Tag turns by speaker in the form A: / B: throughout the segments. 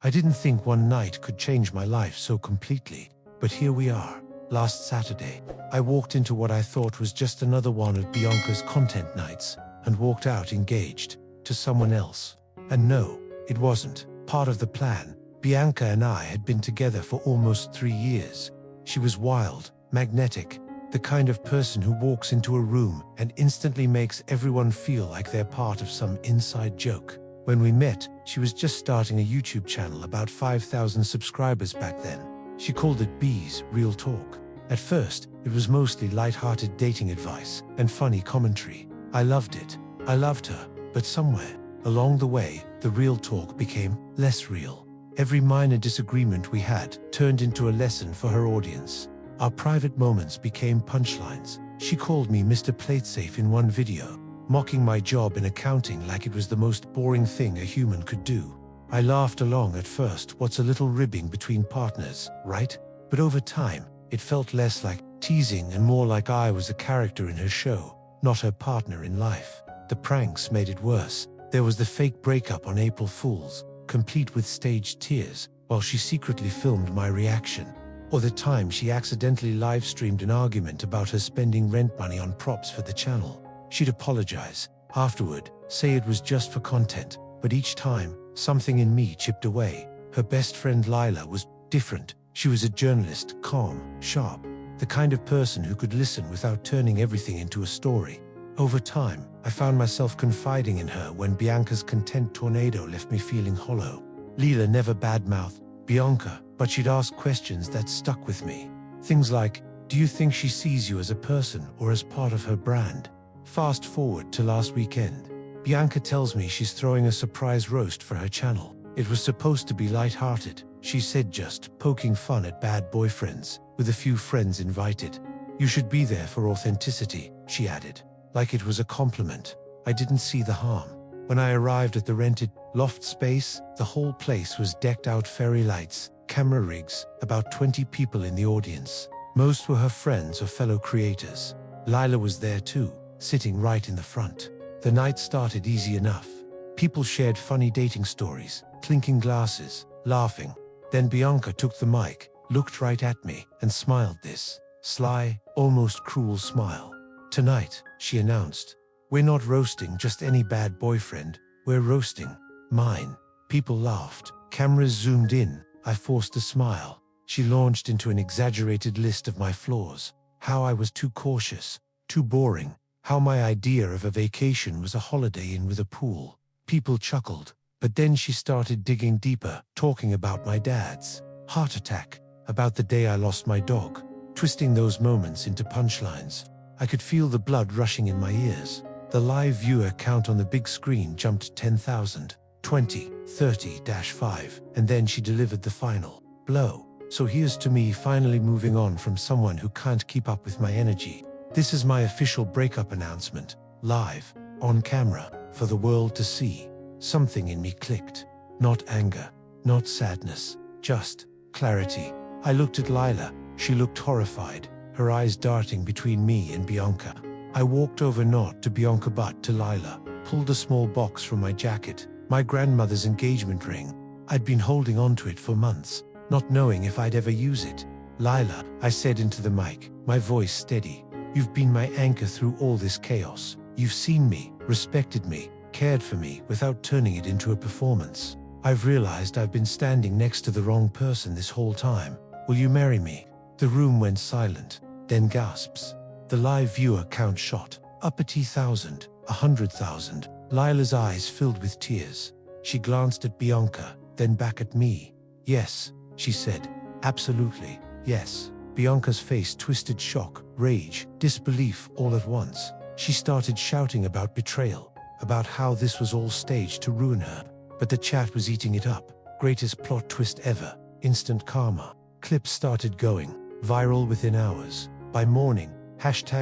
A: I didn't think one night could change my life so completely, but here we are. Last Saturday, I walked into what I thought was just another one of Bianca's content nights and walked out engaged to someone else. And no, it wasn't part of the plan. Bianca and I had been together for almost 3 years. She was wild, magnetic, the kind of person who walks into a room and instantly makes everyone feel like they're part of some inside joke. When we met, she was just starting a YouTube channel, about 5,000 subscribers back then. She called it B's Real Talk. At first, it was mostly light-hearted dating advice and funny commentary. I loved it. I loved her. But somewhere along the way, the real talk became less real. Every minor disagreement we had turned into a lesson for her audience. Our private moments became punchlines. She called me Mr. Platesafe in one video, mocking my job in accounting like it was the most boring thing a human could do. I laughed along at first. What's a little ribbing between partners, right? But over time, it felt less like teasing and more like I was a character in her show, not her partner in life. The pranks made it worse. There was the fake breakup on April Fools, complete with staged tears, while she secretly filmed my reaction. Or the time she accidentally live-streamed an argument about her spending rent money on props for the channel. She'd apologize afterward, say it was just for content, but each time, something in me chipped away. Her best friend Lila was different. She was a journalist, calm, sharp, the kind of person who could listen without turning everything into a story. Over time, I found myself confiding in her when Bianca's content tornado left me feeling hollow. Lila never badmouthed Bianca, but she'd ask questions that stuck with me. Things like, do you think she sees you as a person or as part of her brand? Fast forward to last weekend. Bianca tells me she's throwing a surprise roast for her channel. It was supposed to be light-hearted, she said, just poking fun at bad boyfriends, with a few friends invited. You should be there for authenticity, she added, like it was a compliment. I didn't see the harm. When I arrived at the rented loft space, the whole place was decked out, fairy lights, camera rigs, about 20 people in the audience. Most were her friends or fellow creators. Lila was there too, sitting right in the front. The night started easy enough. People shared funny dating stories, clinking glasses, laughing. Then Bianca took the mic, looked right at me, and smiled this sly, almost cruel smile. Tonight, she announced, we're not roasting just any bad boyfriend, we're roasting mine. People laughed. Cameras zoomed in. I forced a smile. She launched into an exaggerated list of my flaws. How I was too cautious, too boring. How my idea of a vacation was a holiday inn with a pool. People chuckled. But then she started digging deeper, talking about my dad's heart attack, about the day I lost my dog, twisting those moments into punchlines. I could feel the blood rushing in my ears. The live viewer count on the big screen jumped to 10,000, 20, 30-5, and then she delivered the final blow. So here's to me finally moving on from someone who can't keep up with my energy. This is my official breakup announcement, live, on camera, for the world to see. Something in me clicked. Not anger, not sadness, just clarity. I looked at Lila. She looked horrified, her eyes darting between me and Bianca. I walked over, not to Bianca but to Lila, pulled a small box from my jacket, my grandmother's engagement ring. I'd been holding onto it for months, not knowing if I'd ever use it. Lila, I said into the mic, my voice steady. You've been my anchor through all this chaos. You've seen me, respected me, cared for me without turning it into a performance. I've realized I've been standing next to the wrong person this whole time. Will you marry me? The room went silent, then gasps. The live viewer count shot up at 10,000, 100,000. Lila's eyes filled with tears. She glanced at Bianca, then back at me. Yes, she said. Absolutely, yes. Bianca's face twisted, shock, rage, disbelief all at once. She started shouting about betrayal, about how this was all staged to ruin her. But the chat was eating it up. Greatest plot twist ever. Instant karma. Clips started going viral within hours. By morning,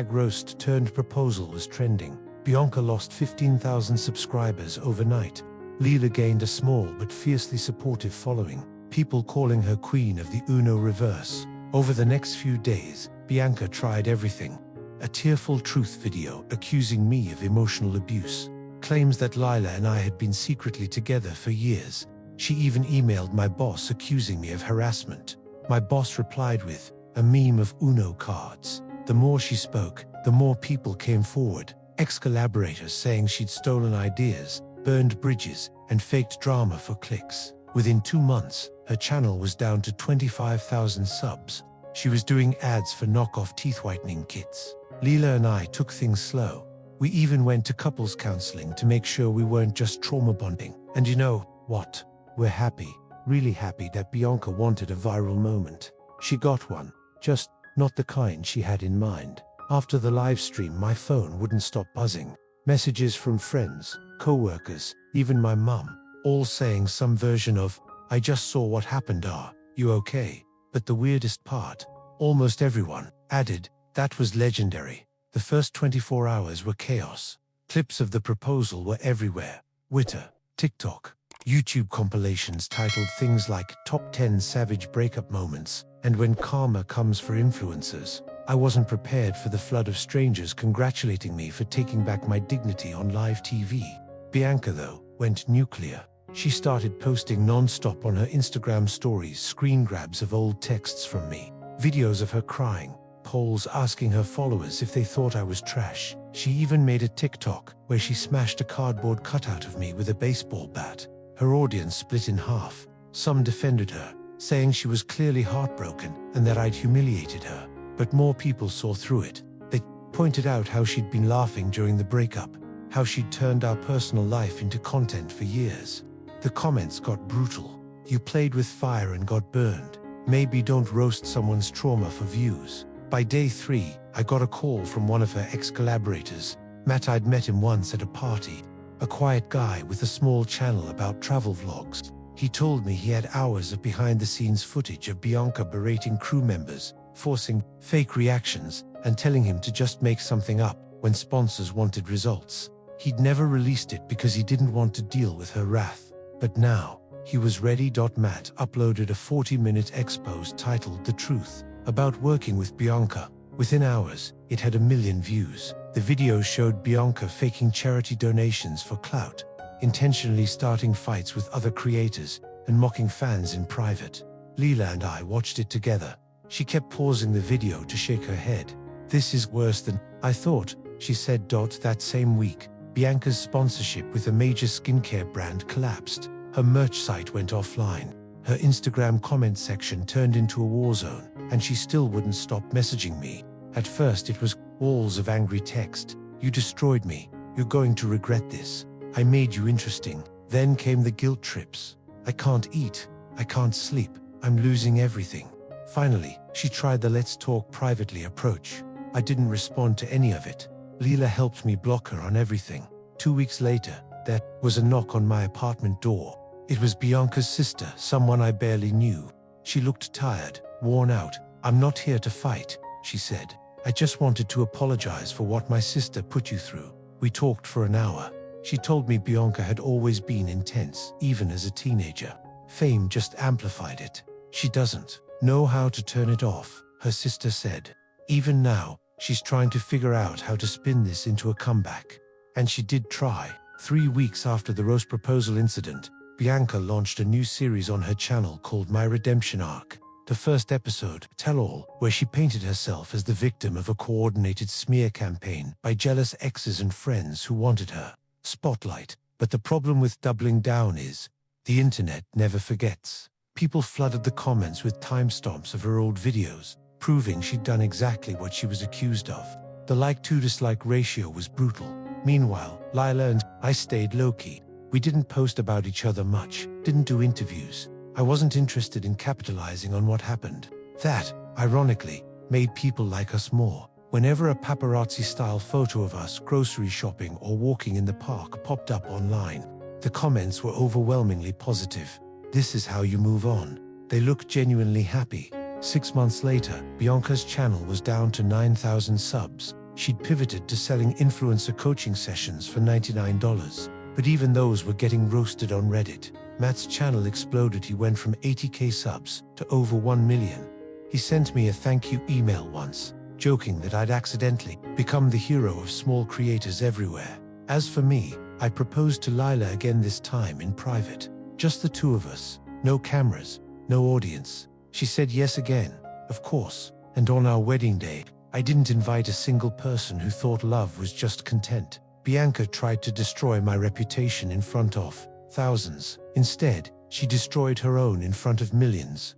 A: #roast turned proposal was trending. Bianca lost 15,000 subscribers overnight. Lila gained a small but fiercely supportive following, people calling her queen of the Uno reverse. Over the next few days, Bianca tried everything. A tearful truth video accusing me of emotional abuse. Claims that Lila and I had been secretly together for years. She even emailed my boss accusing me of harassment. My boss replied with a meme of Uno cards. The more she spoke, the more people came forward, ex-collaborators saying she'd stolen ideas, burned bridges, and faked drama for clicks. Within 2 months, her channel was down to 25,000 subs. She was doing ads for knockoff teeth whitening kits. Leela and I took things slow. We even went to couples counseling to make sure we weren't just trauma bonding. And you know what? We're happy, really happy that Bianca wanted a viral moment. She got one, just not the kind she had in mind. After the live stream, my phone wouldn't stop buzzing. Messages from friends, co-workers, even my mum, all saying some version of, "I just saw what happened, are you okay?" But the weirdest part, almost everyone added, "That was legendary." The first 24 hours were chaos. Clips of the proposal were everywhere. Twitter, TikTok, YouTube compilations titled things like Top 10 Savage Breakup Moments and When Karma Comes for Influencers. I wasn't prepared for the flood of strangers congratulating me for taking back my dignity on live TV. Bianca, though, went nuclear. She started posting non-stop on her Instagram stories screen grabs of old texts from me, videos of her crying, polls asking her followers if they thought I was trash. She even made a TikTok where she smashed a cardboard cutout of me with a baseball bat. Her audience split in half. Some defended her, saying she was clearly heartbroken and that I'd humiliated her. But more people saw through it. They pointed out how she'd been laughing during the breakup, how she'd turned our personal life into content for years. The comments got brutal. "You played with fire and got burned. Maybe don't roast someone's trauma for views." By day 3, I got a call from one of her ex-collaborators. Matt, I'd met him once at a party. A quiet guy with a small channel about travel vlogs. He told me he had hours of behind-the-scenes footage of Bianca berating crew members, forcing fake reactions, and telling him to just make something up when sponsors wanted results. He'd never released it because he didn't want to deal with her wrath. But now, he was ready. Matt uploaded a 40-minute expose titled The Truth, about working with Bianca. Within hours, it had 1 million views. The video showed Bianca faking charity donations for clout, intentionally starting fights with other creators, and mocking fans in private. Leela and I watched it together. She kept pausing the video to shake her head. "This is worse than I thought," she said. That same week, Bianca's sponsorship with a major skincare brand collapsed. Her merch site went offline. Her Instagram comment section turned into a war zone, and she still wouldn't stop messaging me. At first it was walls of angry text. "You destroyed me. You're going to regret this. I made you interesting." Then came the guilt trips. "I can't eat. I can't sleep. I'm losing everything." Finally, she tried the "let's talk privately" approach. I didn't respond to any of it. Leela helped me block her on everything. 2 weeks later, there was a knock on my apartment door. It was Bianca's sister, someone I barely knew. She looked tired, worn out. "I'm not here to fight," she said. "I just wanted to apologize for what my sister put you through." We talked for an hour. She told me Bianca had always been intense, even as a teenager. Fame just amplified it. "She doesn't know how to turn it off," her sister said. "Even now, she's trying to figure out how to spin this into a comeback." And she did try. 3 weeks after the roast proposal incident, Bianca launched a new series on her channel called My Redemption Arc. The first episode, Tell All, where she painted herself as the victim of a coordinated smear campaign by jealous exes and friends who wanted her spotlight. But the problem with doubling down is, the internet never forgets. People flooded the comments with timestamps of her old videos, proving she'd done exactly what she was accused of. The like-to-dislike ratio was brutal. Meanwhile, Lila and I stayed low-key. We didn't post about each other much, didn't do interviews. I wasn't interested in capitalizing on what happened. That, ironically, made people like us more. Whenever a paparazzi-style photo of us grocery shopping or walking in the park popped up online, the comments were overwhelmingly positive. "This is how you move on." They looked genuinely happy. 6 months later, Bianca's channel was down to 9,000 subs. She'd pivoted to selling influencer coaching sessions for $99. But even those were getting roasted on Reddit. Matt's channel exploded. He went from 80k subs to over 1 million. He sent me a thank you email once, joking that I'd accidentally become the hero of small creators everywhere. As for me, I proposed to Lila again, this time in private. Just the two of us. No cameras, no audience. She said yes again, of course. And on our wedding day, I didn't invite a single person who thought love was just content. Bianca tried to destroy my reputation in front of thousands. Instead, she destroyed her own in front of millions.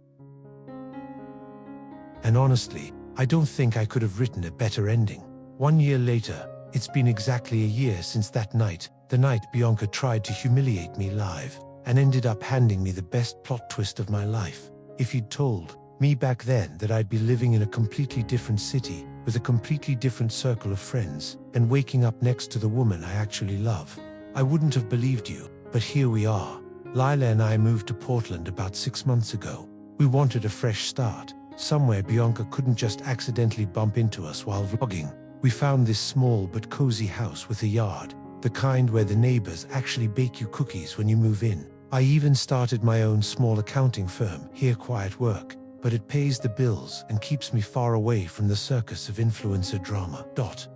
A: And honestly, I don't think I could have written a better ending. 1 year later, it's been exactly a year since that night, the night Bianca tried to humiliate me live, and ended up handing me the best plot twist of my life. If you'd told me back then that I'd be living in a completely different city, with a completely different circle of friends, and waking up next to the woman I actually love, I wouldn't have believed you, but here we are. Lila and I moved to Portland about 6 months ago. We wanted a fresh start, somewhere Bianca couldn't just accidentally bump into us while vlogging. We found this small but cozy house with a yard, the kind where the neighbors actually bake you cookies when you move in. I even started my own small accounting firm, Here Quiet Work, but it pays the bills and keeps me far away from the circus of influencer drama.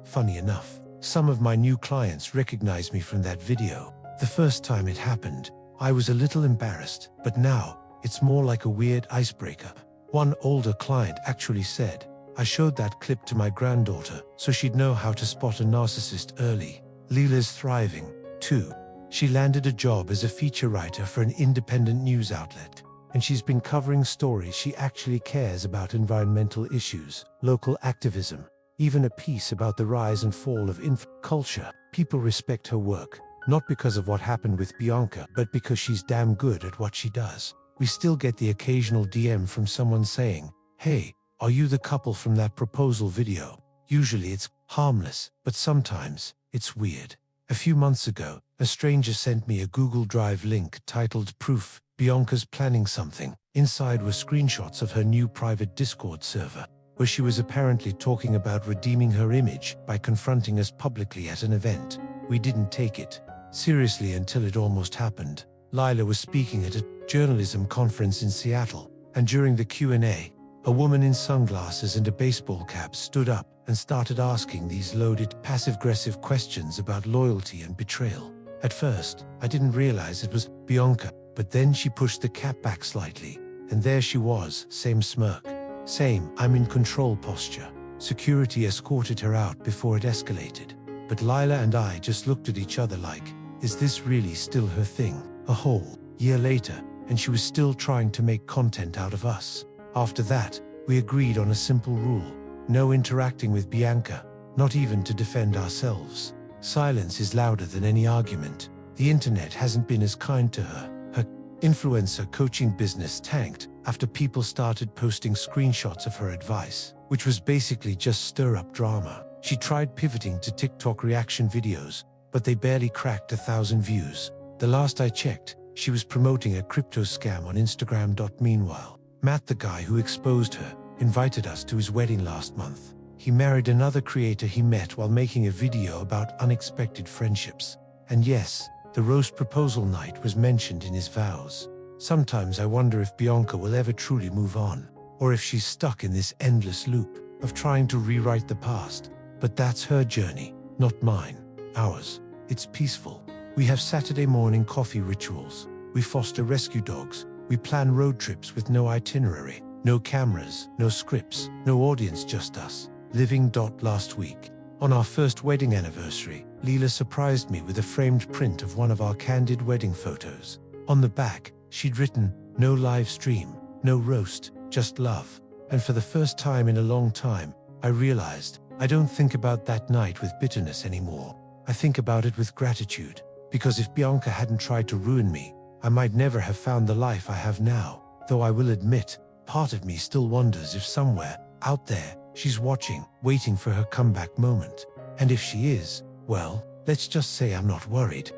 A: Funny enough, some of my new clients recognized me from that video. The first time it happened, I was a little embarrassed, but now, it's more like a weird icebreaker. One older client actually said, I showed that clip to my granddaughter so she'd know how to spot a narcissist early. Leela's thriving, too. She landed a job as a feature writer for an independent news outlet, and she's been covering stories she actually cares about: environmental issues, local activism, even a piece about the rise and fall of culture. People respect her work, not because of what happened with Bianca, but because she's damn good at what she does. We still get the occasional DM from someone saying, hey, are you the couple from that proposal video? Usually it's harmless, but sometimes it's weird. A few months ago, a stranger sent me a Google Drive link titled Proof, Bianca's planning something. Inside were screenshots of her new private Discord server, where she was apparently talking about redeeming her image by confronting us publicly at an event. We didn't take it seriously until it almost happened. Lila was speaking at a journalism conference in Seattle, and during the Q&A, a woman in sunglasses and a baseball cap stood up and started asking these loaded, passive-aggressive questions about loyalty and betrayal. At first, I didn't realize it was Bianca, but then she pushed the cap back slightly, and there she was, same smirk, same I'm in control posture. Security escorted her out before it escalated. But Lila and I just looked at each other like, is this really still her thing? A whole year later, and she was still trying to make content out of us. After that, we agreed on a simple rule: no interacting with Bianca, not even to defend ourselves. Silence is louder than any argument. The internet hasn't been as kind to her. Her influencer coaching business tanked after people started posting screenshots of her advice, which was basically just stir-up drama. She tried pivoting to TikTok reaction videos, but they barely cracked 1,000 views. The last I checked, she was promoting a crypto scam on Instagram. Meanwhile, Matt, the guy who exposed her, invited us to his wedding last month. He married another creator he met while making a video about unexpected friendships. And yes, the roast proposal night was mentioned in his vows. Sometimes I wonder if Bianca will ever truly move on, or if she's stuck in this endless loop of trying to rewrite the past. But that's her journey, not mine. Ours. It's peaceful. We have Saturday morning coffee rituals. We foster rescue dogs. We plan road trips with no itinerary, no cameras, no scripts, no audience, just us. Living. Last week, on our first wedding anniversary, Leela surprised me with a framed print of one of our candid wedding photos. On the back, she'd written, no live stream, no roast, just love. And for the first time in a long time, I realized I don't think about that night with bitterness anymore. I think about it with gratitude, because if Bianca hadn't tried to ruin me, I might never have found the life I have now. Though I will admit, part of me still wonders if somewhere, out there, she's watching, waiting for her comeback moment. And if she is, well, let's just say I'm not worried.